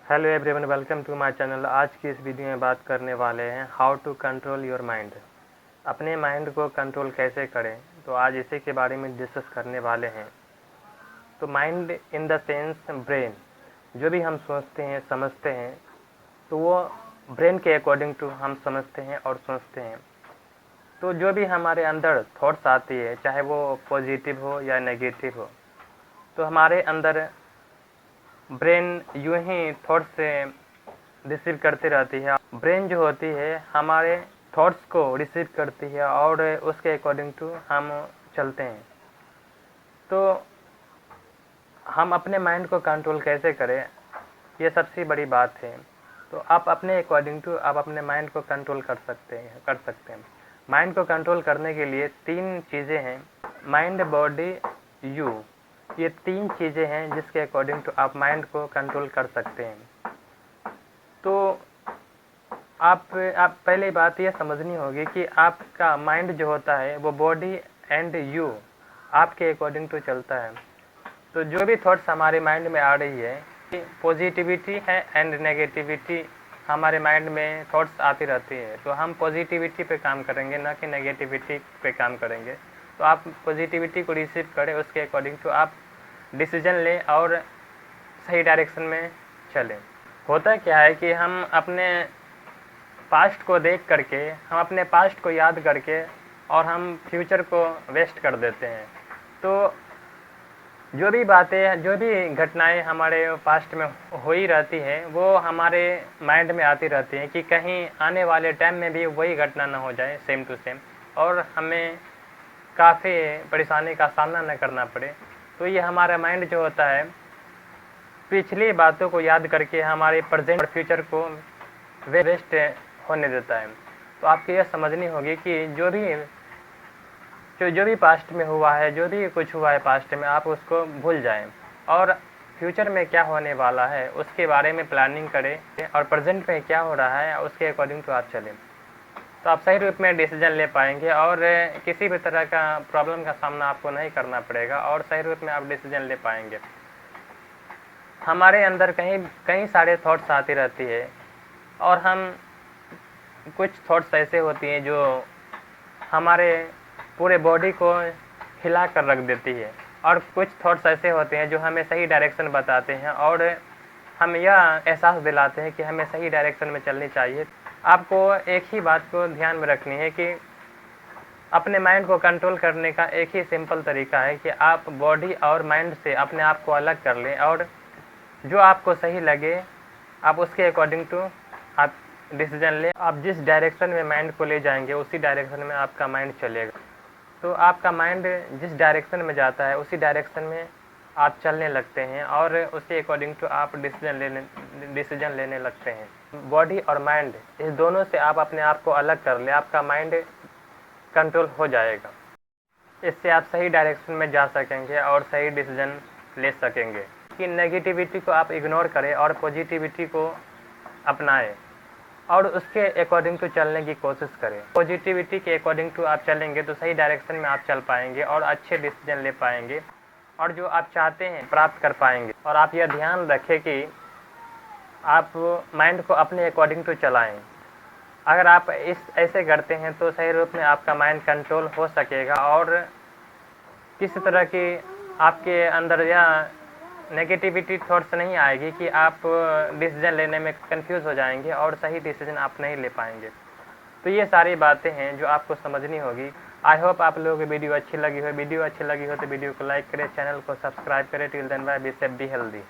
Hello everyone, welcome to my channel. आज की इस वीडियो में बात करने वाले हैं how to control your mind. अपने माइंड को कंट्रोल कैसे करें, तो आज इसी के बारे में डिस्कस करने वाले हैं। तो mind in the sense brain, जो भी हम सोचते हैं समझते हैं तो वो ब्रेन के अकॉर्डिंग टू हम समझते हैं और सोचते हैं। तो जो भी हमारे अंदर थॉट्स आती है, चाहे वो पॉजिटिव हो या नेगेटिव हो, तो हमारे अंदर ब्रेन यूं ही थॉट्स से रिसीव करती रहती है। ब्रेन जो होती है हमारे थॉट्स को रिसीव करती है और उसके अकॉर्डिंग टू हम चलते हैं। तो हम अपने माइंड को कंट्रोल कैसे करें, ये सबसे बड़ी बात है। तो आप अपने अकॉर्डिंग टू आप अपने माइंड को कंट्रोल कर सकते हैं। माइंड को कंट्रोल करने के लिए 3 चीज़ें हैं, माइंड, बॉडी, यू। ये 3 चीज़ें हैं जिसके अकॉर्डिंग टू आप माइंड को कंट्रोल कर सकते हैं। तो आप पहले बात ये समझनी होगी कि आपका माइंड जो होता है वो बॉडी एंड यू आपके अकॉर्डिंग टू चलता है। तो जो भी थॉट्स हमारे माइंड में आ रही है, पॉजिटिविटी है एंड नेगेटिविटी, हमारे माइंड में थॉट्स आती रहती है। तो हम पॉजिटिविटी पे काम करेंगे, ना कि नेगेटिविटी पे काम करेंगे। तो आप पॉजिटिविटी को रिसीव करें, उसके अकॉर्डिंग टू आप डिसीजन लें और सही डायरेक्शन में चलें। होता क्या है कि हम अपने पास्ट को देख करके, हम अपने पास्ट को याद करके और हम फ्यूचर को वेस्ट कर देते हैं। तो जो भी बातें, जो भी घटनाएं हमारे पास्ट में हो ही रहती हैं, वो हमारे माइंड में आती रहती हैं कि कहीं आने वाले टाइम में भी वही घटना ना हो जाए सेम टू सेम, और हमें काफ़ी परेशानी का सामना न करना पड़े। तो ये हमारा माइंड जो होता है पिछली बातों को याद करके हमारे प्रेजेंट और फ्यूचर को वेस्ट होने देता है। तो आपको यह समझनी होगी कि जो भी पास्ट में हुआ है, जो भी कुछ हुआ है पास्ट में, आप उसको भूल जाएं और फ्यूचर में क्या होने वाला है उसके बारे में प्लानिंग करें, और प्रेजेंट में क्या हो रहा है उसके अकॉर्डिंग टू आप चलें। तो आप सही रूप में डिसीजन ले पाएंगे और किसी भी तरह का प्रॉब्लम का सामना आपको नहीं करना पड़ेगा और सही रूप में आप डिसीजन ले पाएंगे। हमारे अंदर कई सारे थॉट्स आती रहती है और हम कुछ थॉट्स ऐसे होती हैं जो हमारे पूरे बॉडी को हिला कर रख देती है, और कुछ थॉट्स ऐसे होते हैं जो हमें सही डायरेक्शन बताते हैं और हम यह एहसास दिलाते हैं कि हमें सही डायरेक्शन में चलनी चाहिए। आपको एक ही बात को ध्यान में रखनी है कि अपने माइंड को कंट्रोल करने का एक ही सिंपल तरीका है कि आप बॉडी और माइंड से अपने आप को अलग कर लें और जो आपको सही लगे आप उसके अकॉर्डिंग टू आप डिसीजन लें। आप जिस डायरेक्शन में माइंड को ले जाएंगे उसी डायरेक्शन में आपका माइंड चलेगा। तो आपका माइंड जिस डायरेक्शन में जाता है उसी डायरेक्शन में आप चलने लगते हैं और उसी अकॉर्डिंग टू आप डिसीजन लेने लगते हैं। बॉडी और माइंड, इस दोनों से आप अपने आप को अलग कर लें, आपका माइंड कंट्रोल हो जाएगा। इससे आप सही डायरेक्शन में जा सकेंगे और सही डिसीजन ले सकेंगे। कि नेगेटिविटी को आप इग्नोर करें और पॉजिटिविटी को अपनाएं और उसके अकॉर्डिंग टू चलने की कोशिश करें। पॉजिटिविटी के अकॉर्डिंग टू आप चलेंगे तो सही डायरेक्शन में आप चल पाएंगे और अच्छे डिसीजन ले पाएंगे और जो आप चाहते हैं प्राप्त कर पाएंगे। और आप यह ध्यान रखें कि आप माइंड को अपने अकॉर्डिंग टू चलाएं। अगर आप ऐसे करते हैं तो सही रूप में आपका माइंड कंट्रोल हो सकेगा और किसी तरह की आपके अंदर या नेगेटिविटी थॉट्स नहीं आएगी कि आप डिसीजन लेने में कंफ्यूज हो जाएंगे और सही डिसीजन आप नहीं ले पाएंगे। तो ये सारी बातें हैं जो आपको समझनी होगी। आई होप आप लोगों को वीडियो अच्छी लगी हो। वीडियो अच्छी लगी हो तो वीडियो को लाइक करें, चैनल को सब्सक्राइब करें। Till then bye, be safe, be healthy.